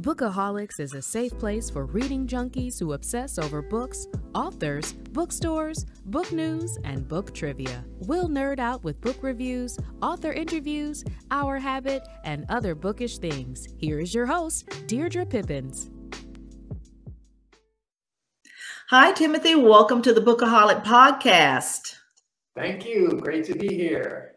Bookaholics is a safe place for reading junkies who obsess over books, authors, bookstores, book news, and book trivia. We'll nerd out with book reviews, author interviews, our habit, and other bookish things. Here is your host, Deirdre Pippins. Hi, Timothy. Welcome to the Bookaholic podcast. Thank you. Great to be here.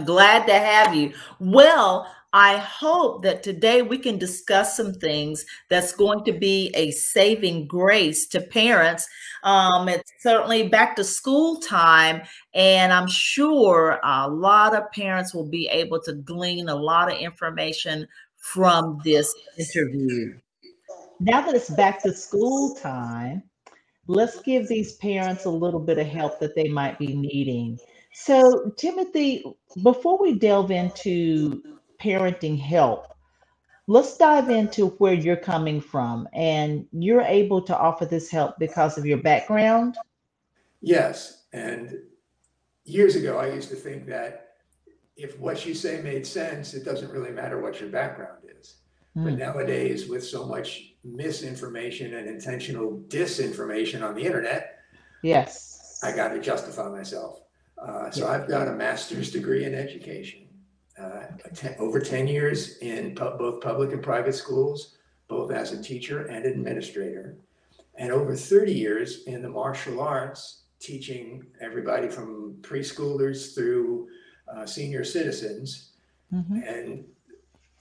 Glad to have you. Well, I hope that today we can discuss some things that's going to be a saving grace to parents. It's certainly back to school time, and I'm sure a lot of parents will be able to glean a lot of information from this interview. Now that it's back to school time, let's give these parents a little bit of help that they might be needing. So, Timothy, before we delve into parenting help, let's dive into where you're coming from. And you're able to offer this help because of your background? Yes. And years ago, I used to think that if what you say made sense, it doesn't really matter what your background is. But nowadays, with so much misinformation and intentional disinformation on the internet, Yes, I got to justify myself. So I've got a master's degree in education, over 10 years in both public and private schools, both as a teacher and administrator, and over 30 years in the martial arts, teaching everybody from preschoolers through senior citizens. And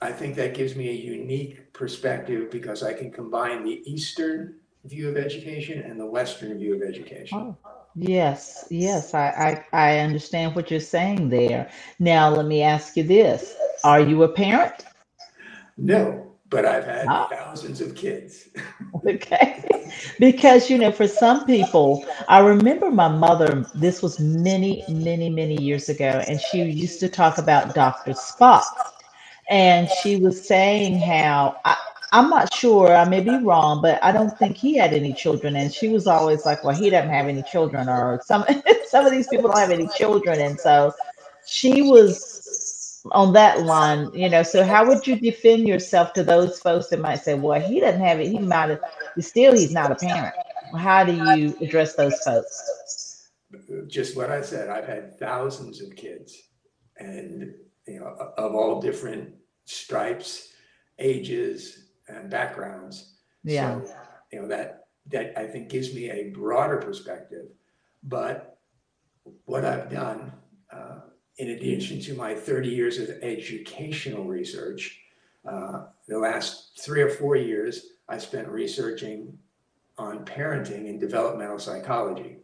I think that gives me a unique perspective because I can combine the Eastern view of education and the Western view of education. Oh, yes, I understand what you're saying there. Now, let me ask you this. Are you a parent? No, but I've had Ah, thousands of kids. okay. Because, for some people, I remember my mother, this was many, many, many years ago, and she used to talk about Dr. Spock. And she was saying how I'm not sure, I may be wrong, but I don't think he had any children. And she was always like, well, he doesn't have any children, or some of these people don't have any children. And so she was on that line. So how would you defend yourself to those folks that might say, well, he doesn't have it, he might have, still he's not a parent? How do you address those folks? Just what I said, I've had thousands of kids, and of all different stripes, ages, and backgrounds. Yeah. So that I think gives me a broader perspective. But what I've done, in addition to my 30 years of educational research, the last 3 or 4 years I spent researching on parenting and developmental psychology.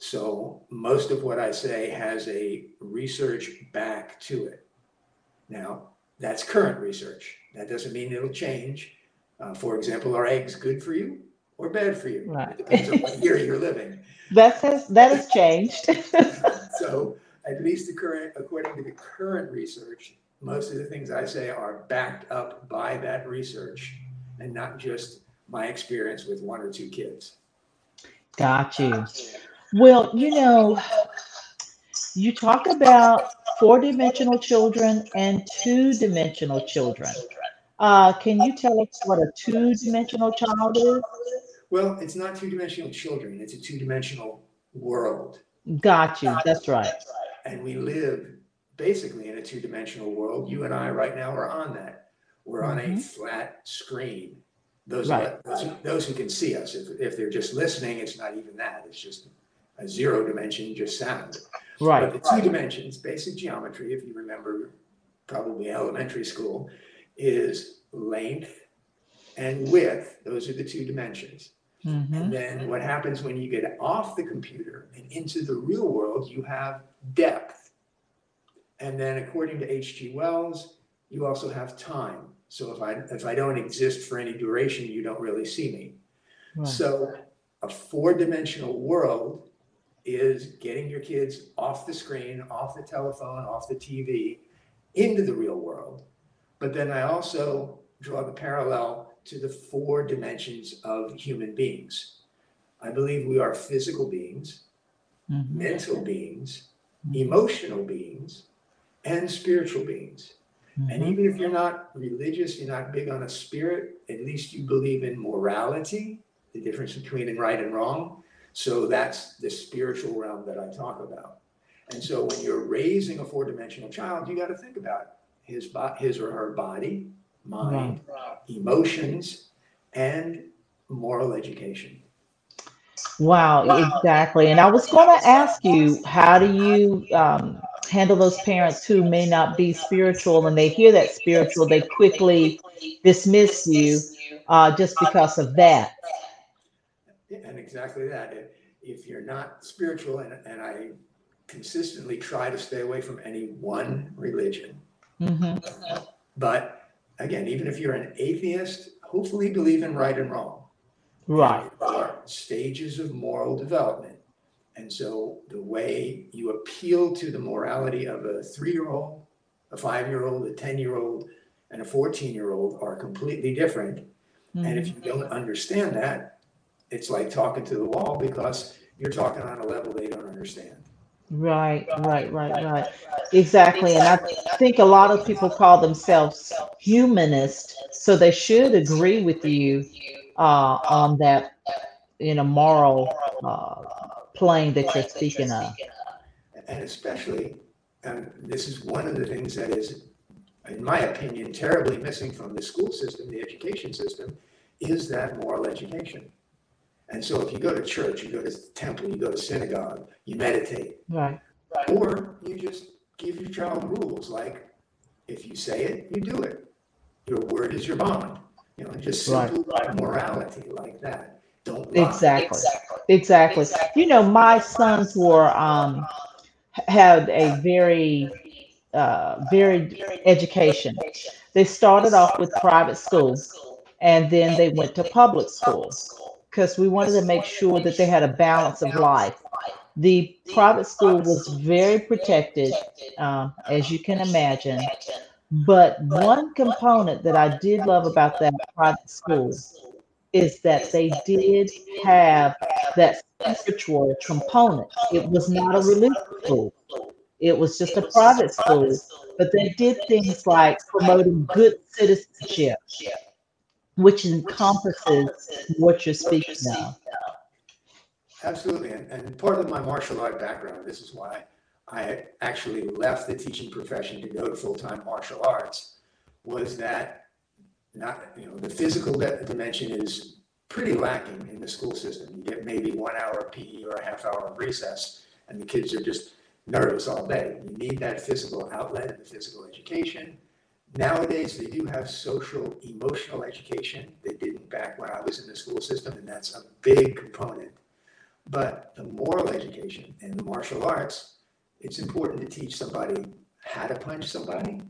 So most of what I say has a research back to it. Now, that's current research. That doesn't mean it'll change. For example, are eggs good for you or bad for you? Right. It depends on what year you're living. That has changed. So at least according to the current research, most of the things I say are backed up by that research and not just my experience with 1 or 2 kids. Got you. Well, you talk about four-dimensional children and two-dimensional children. Can you tell us what a two-dimensional child is? Well, it's not two-dimensional children. It's a two-dimensional world. Got you. That's right. And we live basically in a two-dimensional world. You and I right now are on that. We're on a flat screen. Those who can see us. If they're just listening, it's not even that. It's just a 0 dimension, just sound. Right. But the 2 dimensions, basic geometry, if you remember probably elementary school, is length and width. Those are the 2 dimensions. And then what happens when you get off the computer and into the real world, you have depth. And then according to H.G. Wells, you also have time. So if I don't exist for any duration, you don't really see me. Right. So a 4-dimensional world is getting your kids off the screen, off the telephone, off the TV, into the real world. But then I also draw the parallel to the 4 dimensions of human beings. I believe we are physical beings, mental beings, emotional beings, and spiritual beings. And even if you're not religious, you're not big on a spirit, at least you believe in morality, the difference between right and wrong. So that's the spiritual realm that I talk about. And so when you're raising a 4-dimensional child, you got to think about his or her body, mind, emotions, and moral education. Wow, exactly. And I was going to ask you, how do you handle those parents who may not be spiritual and they hear that spiritual, they quickly dismiss you just because of that? And exactly that. If you're not spiritual, and I consistently try to stay away from any one religion. But again, even if you're an atheist, hopefully believe in right and wrong. Right. And there are stages of moral development. And so the way you appeal to the morality of a 3-year-old, a 5-year-old, a 10-year-old, and a 14-year-old are completely different. And if you don't understand that, it's like talking to the wall, because you're talking on a level they don't understand. Right. Exactly. And I think a lot of people call themselves humanist, so they should agree with you on that, moral plane that you're speaking of. And especially, this is one of the things that is, in my opinion, terribly missing from the school system, the education system, is that moral education. And so if you go to church, you go to temple, you go to synagogue, you meditate. Right. Or you just give your child rules, like if you say it, you do it. Your word is your bond. Just simple morality like that. Don't lie. Exactly. My sons were had a very varied education. They started off with private school, and then they went to public school because we wanted to make sure that they had a balance of life. The private school was very protected, as you can imagine. But one component that I did love about that private school is that they did have that spiritual component. It was not a religious school. It was just a private school, but they did things like promoting good citizenship, which encompasses what you're speaking of. Absolutely. And part of my martial art background, this is why I actually left the teaching profession to go to full-time martial arts, was that the physical dimension is pretty lacking in the school system. You get maybe 1 hour of PE or a half hour of recess, and the kids are just nervous all day. You need that physical outlet and the physical education. Nowadays, they do have social, emotional education. They didn't back when I was in the school system, and that's a big component. But the moral education and the martial arts, it's important to teach somebody how to punch somebody,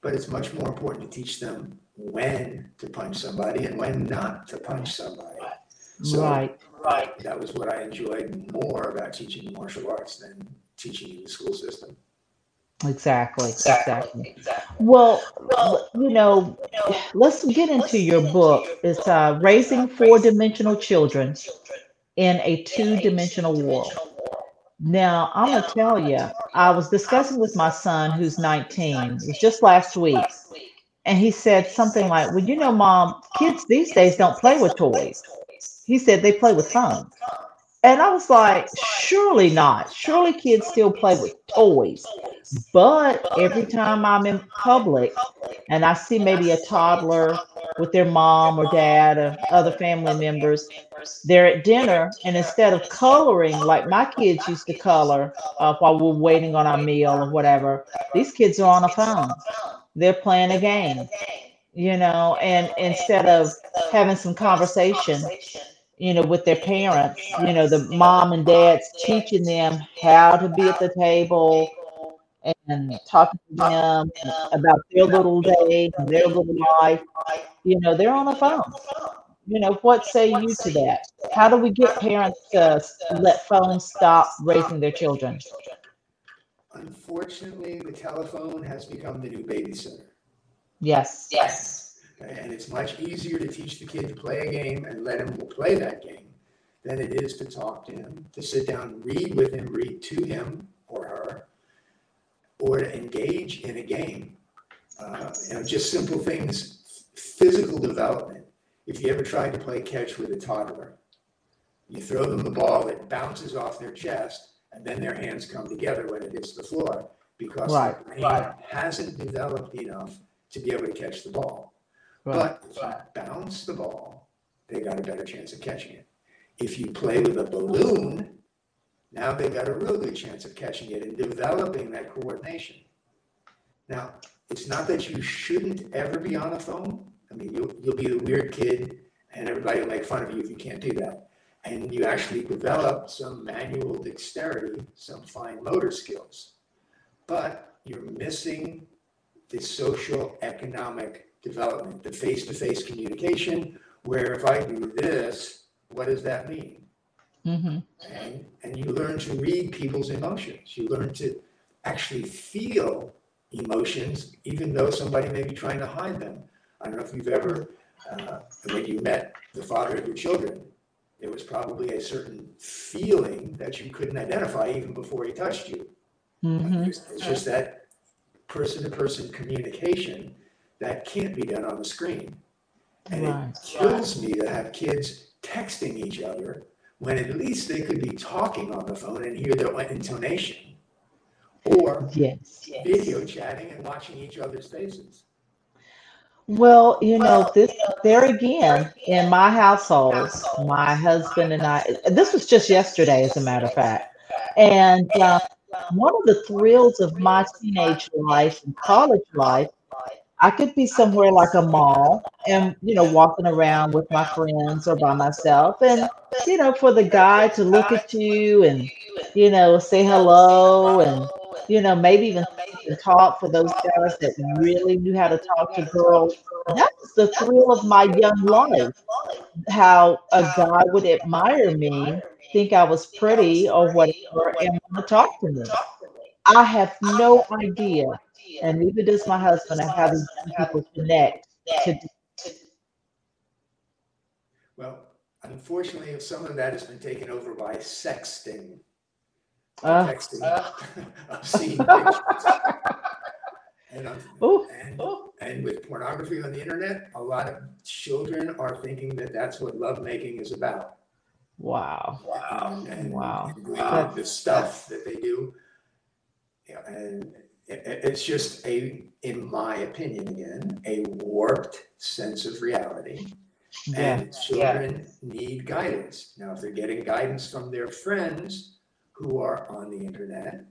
but it's much more important to teach them when to punch somebody and when not to punch somebody. So that was what I enjoyed more about teaching the martial arts than teaching in the school system. Exactly. Well, let's get into your book. It's Raising 4-Dimensional Children in a 2-Dimensional World. Now, I'm going to tell you, I was discussing with my son who's 19, it was just last week, and he said something like, well, Mom, kids these days don't play with toys. He said they play with phones. And I was like, surely not. Surely kids still play with toys. But every time I'm in public and I see maybe a toddler with their mom or dad or other family members, they're at dinner, and instead of coloring like my kids used to color while we're waiting on our meal or whatever, these kids are on a phone. They're playing a game, and instead of having some conversation, with their parents, the mom and dad's teaching them how to be at the table and talking to them about their little day and their little life. They're on the phone. What say you to that? How do we get parents to let phones stop raising their children? Unfortunately, the telephone has become the new babysitter. Yes. And it's much easier to teach the kid to play a game and let him play that game than it is to talk to him, to sit down, read with him, read to him or her, or to engage in a game. Just simple things, physical development. If you ever tried to play catch with a toddler, you throw them the ball, it bounces off their chest, and then their hands come together when it hits the floor because Right. the brain hasn't developed enough to be able to catch the ball. Right. But if you bounce the ball, they got a better chance of catching it. If you play with a balloon, now they got a real good chance of catching it and developing that coordination. Now, it's not that you shouldn't ever be on a phone. I mean, you'll be the weird kid and everybody will make fun of you if you can't do that. And you actually develop some manual dexterity, some fine motor skills. But you're missing the social economic development, the face-to-face communication, where if I do this, what does that mean? Mm-hmm. And you learn to read people's emotions. You learn to actually feel emotions, even though somebody may be trying to hide them. I don't know if you've ever, when you met the father of your children, there was probably a certain feeling that you couldn't identify even before he touched you. Mm-hmm. It's just that person-to-person communication that can't be done on the screen. And it kills me to have kids texting each other when at least they could be talking on the phone and hear their intonation, or video chatting and watching each other's faces. Well, there again, in my household, my husband and I, this was just yesterday, as a matter of fact. And one of the thrills of my teenage life and college life, I could be somewhere like a mall and, walking around with my friends or by myself. And, for the guy to look at you and, say hello and, maybe even talk for those guys that really knew how to talk to girls. That was the thrill of my young life. How a guy would admire me, think I was pretty or whatever, and want to talk to me. I have no idea, and neither does my husband, of how these people connect to. Well, unfortunately, some of that has been taken over by sexting. Texting, obscene pictures. And with pornography on the internet, a lot of children are thinking that that's what lovemaking is about. Wow. And the stuff that they do. And it's just in my opinion, again, a warped sense of reality. And children need guidance. Now, if they're getting guidance from their friends who are on the internet,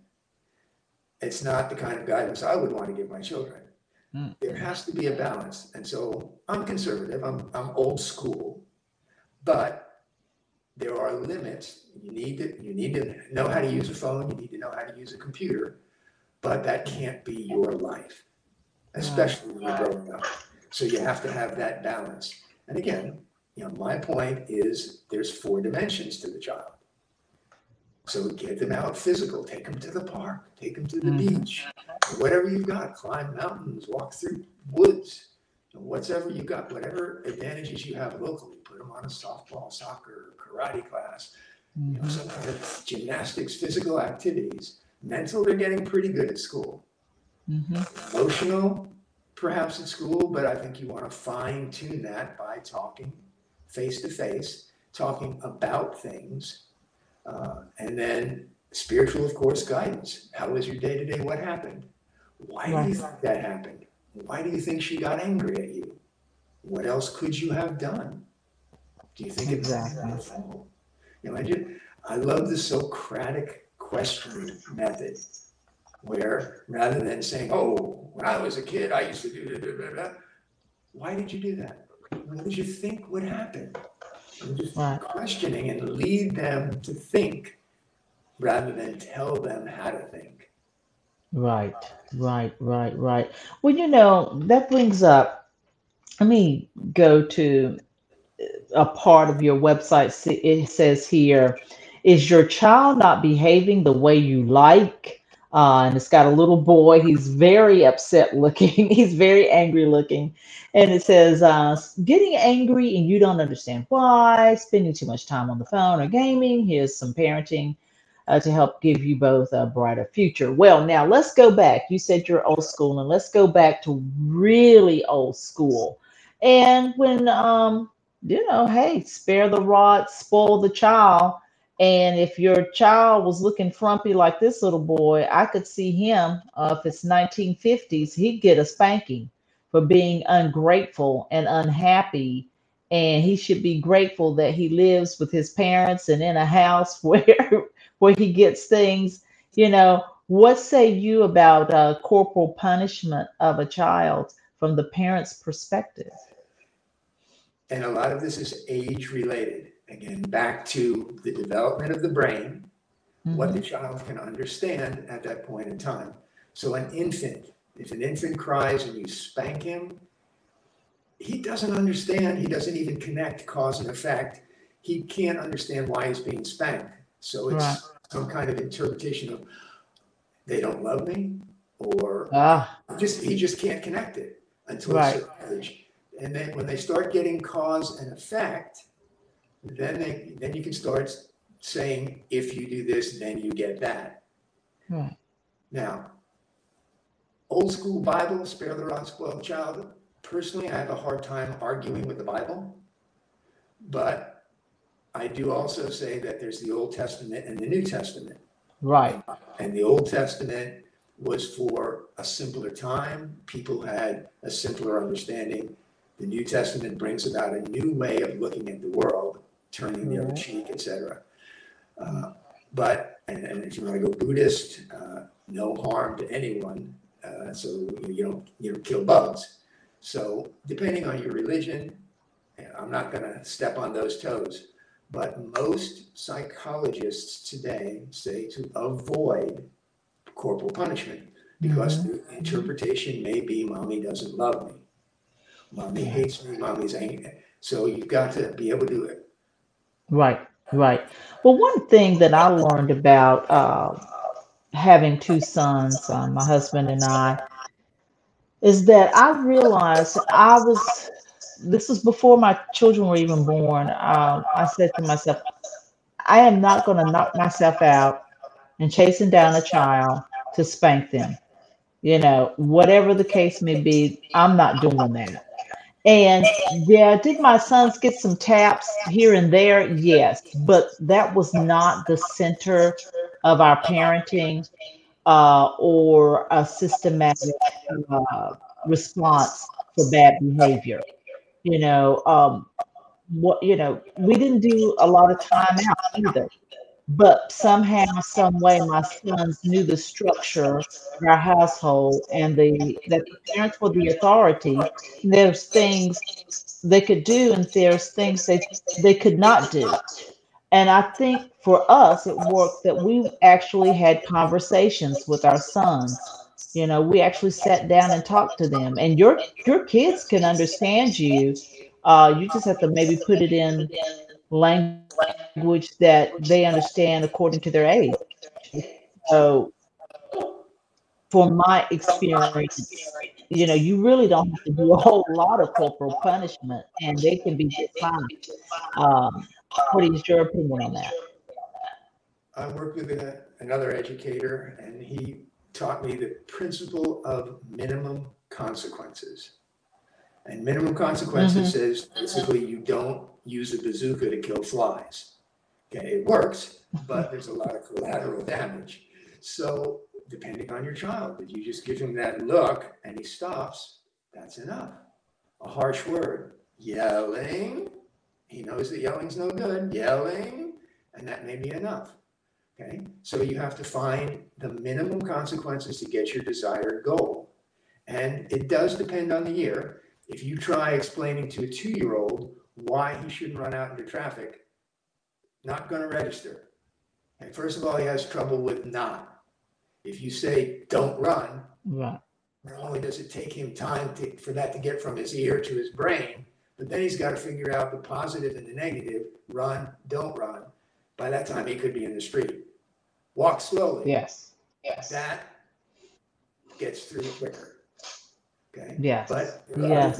it's not the kind of guidance I would want to give my children. There has to be a balance. And so I'm conservative, I'm old school, but there are limits. You need to know how to use a phone, you need to know how to use a computer, but that can't be your life, especially when you're growing up. So you have to have that balance. And again, my point is there's 4 dimensions to the child. So get them out physical, take them to the park, take them to the beach, whatever you've got, climb mountains, walk through woods, whatever you've got, whatever advantages you have locally, put them on a softball, soccer, karate class, some kind of gymnastics, physical activities. Mental, they're getting pretty good at school. Emotional, perhaps at school, but I think you want to fine tune that by talking face to face, talking about things. And then spiritual, of course, guidance. How was your day today? What happened? Why do you think that happened? Why do you think she got angry at you? What else could you have done? Do you think it's her fault? I love the Socratic questioning method, where rather than saying, "Oh, when I was a kid, I used to do blah, blah, blah, blah." Why did you do that? What did you think would happen? And just questioning and lead them to think rather than tell them how to think. Right. Well, that brings up, let me go to a part of your website. It says here, is your child not behaving the way you like? And it's got a little boy. He's very upset looking. He's very angry looking. And it says, getting angry and you don't understand why, spending too much time on the phone or gaming. Here's some parenting to help give you both a brighter future. Well, now let's go back. You said you're old school, and let's go back to really old school. And when, hey, spare the rod, spoil the child. And if your child was looking frumpy like this little boy, I could see him, if it's 1950s, he'd get a spanking for being ungrateful and unhappy. And he should be grateful that he lives with his parents and in a house where he gets things. What say you about corporal punishment of a child from the parent's perspective? And a lot of this is age related. Again, back to the development of the brain, what the child can understand at that point in time. So an infant, if an infant cries and you spank him, he doesn't understand. He doesn't even connect cause and effect. He can't understand why he's being spanked. So it's some kind of interpretation of they don't love me, or he just can't connect it until a certain age. And then when they start getting cause and effect, then you can start saying, if you do this, then you get that. Right. Now, old school Bible, spare the rod, spoil the child. Personally, I have a hard time arguing with the Bible, but I do also say that there's the Old Testament and the New Testament. Right. And the Old Testament was for a simpler time. People had a simpler understanding. The New Testament brings about a new way of looking at the world, turning the other cheek, etc. But if you want to go Buddhist, no harm to anyone. So you don't kill bugs. So depending on your religion, I'm not going to step on those toes, but most psychologists today say to avoid corporal punishment because the interpretation may be mommy doesn't love me. Mommy hates me, mommy's angry. So you've got to be able to do it. Right. Well, one thing that I learned about having two sons, my husband and I, is that I realized this was before my children were even born. I said to myself, I am not going to knock myself out and chasing down a child to spank them. Whatever the case may be, I'm not doing that. And did my sons get some taps here and there? Yes, but that was not the center of our parenting or a systematic response to bad behavior. We didn't do a lot of time out either. But somehow, some way, my sons knew the structure of our household and that the parents were the authority. There's things they could do, and there's things they could not do. And I think for us, it worked that we actually had conversations with our sons. We actually sat down and talked to them. And your kids can understand you. You just have to maybe put it in language that they understand according to their age. So for my experience, you really don't have to do a whole lot of corporal punishment, and they can be just fine. What is your opinion on that? I worked with another educator, and he taught me the principle of minimum consequences. And minimum consequences says basically you don't use a bazooka to kill flies. Okay, it works, but there's a lot of collateral damage. So depending on your child, if you just give him that look and he stops, that's enough. A harsh word, yelling, he knows that yelling's no good, yelling, and that may be enough. Okay, so you have to find the minimum consequences to get your desired goal. And it does depend on the year. If you try explaining to a 2-year-old why he shouldn't run out into traffic, not going to register. And first of all, he has trouble with not. If you say, don't run, not only does it take him time for that to get from his ear to his brain, but then he's got to figure out the positive and the negative, run, don't run. By that time, he could be in the street. Walk slowly. Yes. That gets through quicker. Okay. Yes. But there are other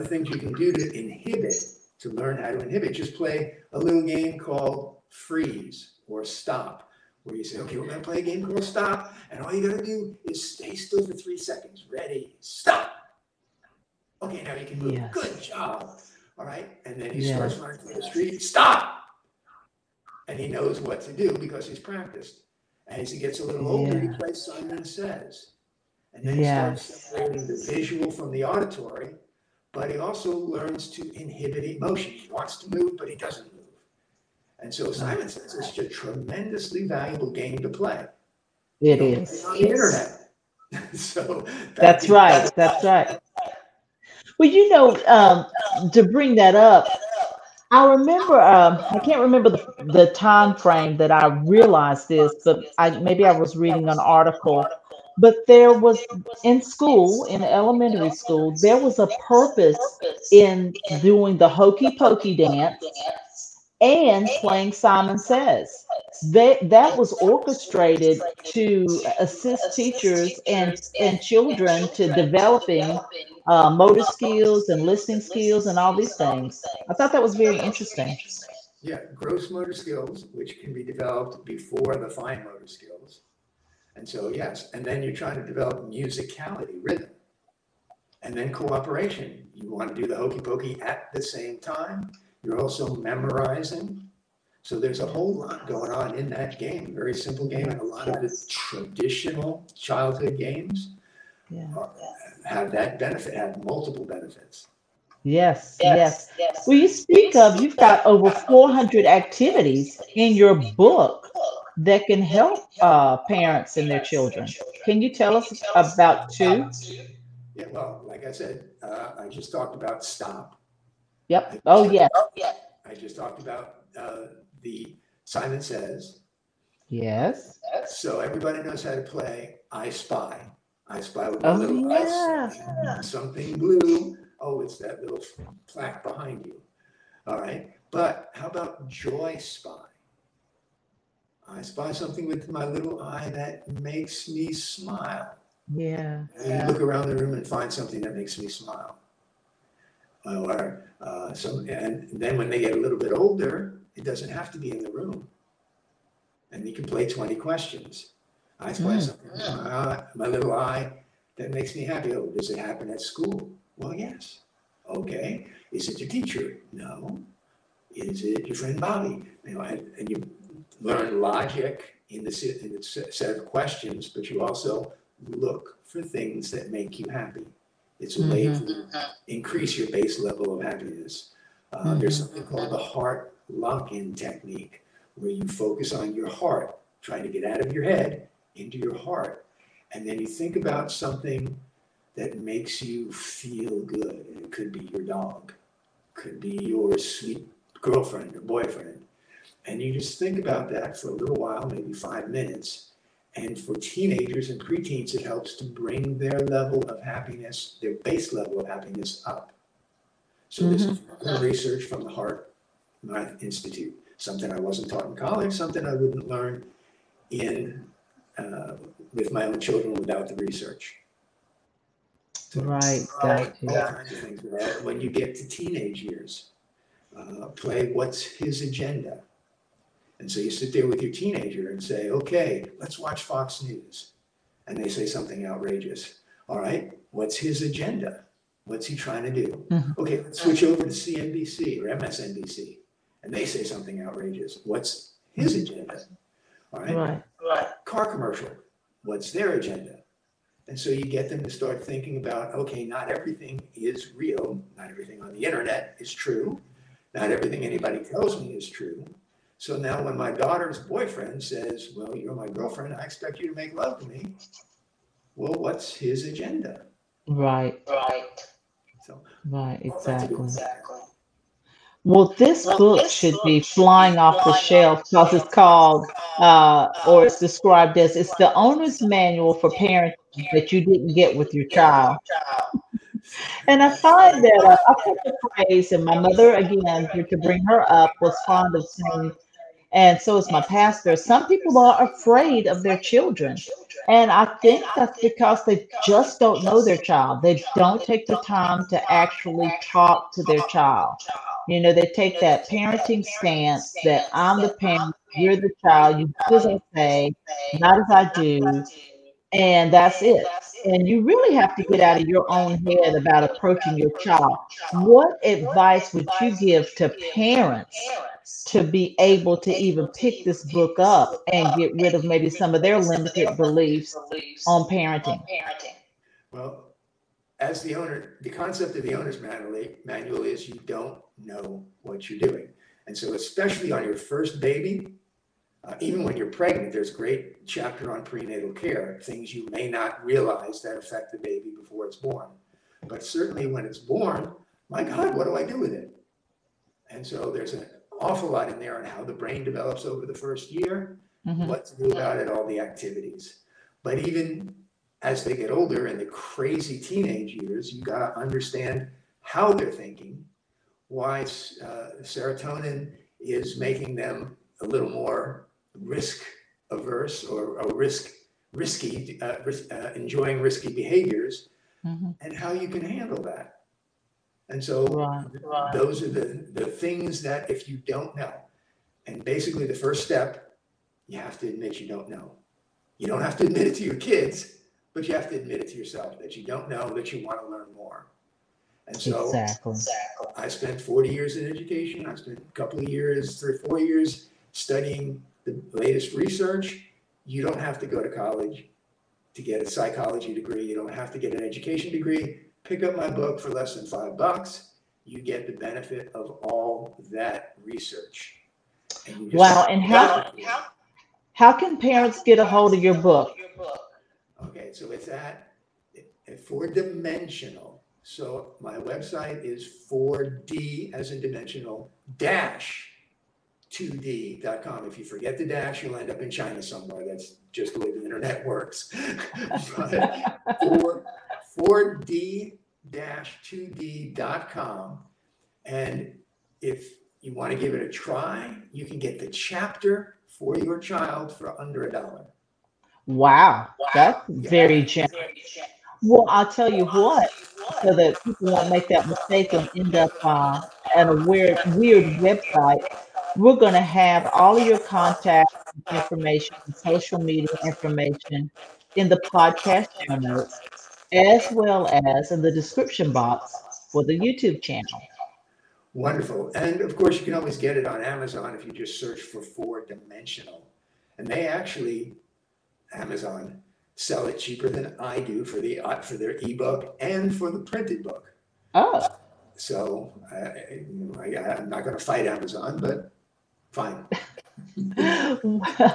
things you can do to inhibit, to learn how to inhibit. Just play a little game called freeze or stop, where you say, okay, we're going to play a game called stop, and all you got to do is stay still for 3 seconds. Ready, stop. Okay, now you can move. Yes. Good job. All right, and then he Yes. starts running through the street. Stop. And he knows what to do because he's practiced. As he gets a little older, he Yeah. plays Simon Says. And then he Yes. starts separating the visual from the auditory, but he also learns to inhibit emotion. He wants to move, but he doesn't move. And so Simon Says is a tremendously valuable game to play. It You don't play is. it on the internet. So That's right. That's right. Well, to bring that up, I remember, I can't remember the time frame that I realized this, but maybe I was reading an article. But there was in school, in elementary school, there was a purpose in doing the hokey pokey dance and playing Simon Says. That was orchestrated to assist teachers and children to developing motor skills and listening skills and all these things. I thought that was very interesting. Yeah, gross motor skills, which can be developed before the fine motor skills. And so, yes, and then you're trying to develop musicality, rhythm, and then cooperation. You want to do the hokey pokey at the same time. You're also memorizing. So there's a whole lot going on in that game. Very simple game, and a lot of the traditional childhood games have that benefit, have multiple benefits. Yes, yes. Well, you've got over 400 activities in your book that can help parents and their children. Can you tell us about 2? Yeah, well, like I said, I just talked about stop. Yep. Oh, yes. I just talked about the Simon Says. Yes. So everybody knows how to play I Spy. I Spy with my little eyes. Something blue. Oh, it's that little plaque behind you. All right. But how about Joy Spy? I spy something with my little eye that makes me smile. Yeah. And you look around the room and find something that makes me smile. Or and then when they get a little bit older, it doesn't have to be in the room. And you can play 20 questions. I spy something with my little eye that makes me happy. Oh, does it happen at school? Well, yes. Okay. Is it your teacher? No. Is it your friend Bobby? And you learn logic in the set of questions, but you also look for things that make you happy. It's a way to increase your base level of happiness. There's something called the heart lock-in technique, where you focus on your heart, trying to get out of your head into your heart. And then you think about something that makes you feel good. And it could be your dog, could be your sweet girlfriend or boyfriend. And you just think about that for a little while, maybe 5 minutes. And for teenagers and preteens, it helps to bring their level of happiness, their base level of happiness up. So this is research from the Heart Institute, something I wasn't taught in college, something I wouldn't learn in with my own children without the research. So, Right. all kinds of things. When you get to teenage years, play What's His Agenda? And so you sit there with your teenager and say, okay, let's watch Fox News. And they say something outrageous. All right, what's his agenda? What's he trying to do? Okay, let's switch over to CNBC or MSNBC. And they say something outrageous. What's his agenda? All right. Car commercial. What's their agenda? And so you get them to start thinking about, okay, not everything is real. Not everything on the internet is true. Not everything anybody tells me is true. So now when my daughter's boyfriend says, well, you're my girlfriend, I expect you to make love to me. Well, what's his agenda? Right. So, Exactly. Well, this book should be flying off the shelf because it's called, or it's described as, it's the owner's manual for parents that you didn't get with your child. And I find that I put the phrase, and my mother, again, to bring her up, was fond of saying, and so is my pastor, some people are afraid of their children. And I think that's because they just don't know their child. They don't take the time to actually talk to their child. They take that parenting stance that I'm the parent, you're the child, you do as I say, not as I do, and that's it. And you really have to get out of your own head about approaching your child. What advice would you give to parents to be able to even pick this book up and get rid of maybe some of their limited beliefs on parenting? Well, as the owner, the concept of the owner's manual is you don't know what you're doing. And so especially on your first baby, even when you're pregnant, there's a great chapter on prenatal care, things you may not realize that affect the baby before it's born. But certainly when it's born, my God, what do I do with it? And so there's an awful lot in there on how the brain develops over the first year, what to do about it, all the activities. But even as they get older in the crazy teenage years, you got to understand how they're thinking, why serotonin is making them a little more risk averse or risky, enjoying risky behaviors, and how you can handle that. And so those are the things that if you don't know, and basically the first step, you have to admit you don't know. You don't have to admit it to your kids, but you have to admit it to yourself that you don't know, that you want to learn more. And so I spent 40 years in education. I spent a couple of years, 3 or 4 years studying the latest research. You don't have to go to college to get a psychology degree. You don't have to get an education degree. Pick up my book for less than $5. You get the benefit of all that research. And wow. And how can parents get a hold of your book? Okay, so it's at 4-dimensional. So my website is 4D as in dimensional dash 2D.com. If you forget the dash, you'll end up in China somewhere. That's just the way the internet works. But 4D-2D.com. And if you want to give it a try, you can get the chapter for your child for under $1. Wow, that's very generous. Well, I'll tell you what, so that people won't make that mistake and end up at a weird website. We're going to have all of your contact information, social media information in the podcast show notes, as well as in the description box for the YouTube channel. Wonderful. And of course, you can always get it on Amazon if you just search for 4-dimensional. And they actually, Amazon, sell it cheaper than I do for their ebook and for the printed book. Oh. So I'm not going to fight Amazon, but fine.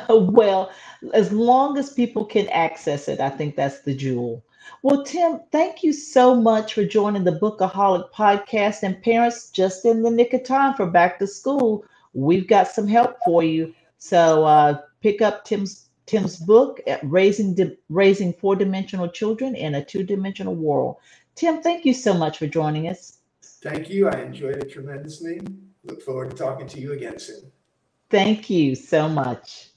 Well, as long as people can access it, I think that's the jewel. Well, Tim, thank you so much for joining the Bookaholic podcast. And parents, just in the nick of time for back to school, we've got some help for you. So pick up Tim's book at Raising 4-Dimensional Children in a 2-Dimensional World. Tim, thank you so much for joining us. Thank you. I enjoyed it tremendously. Look forward to talking to you again soon. Thank you so much.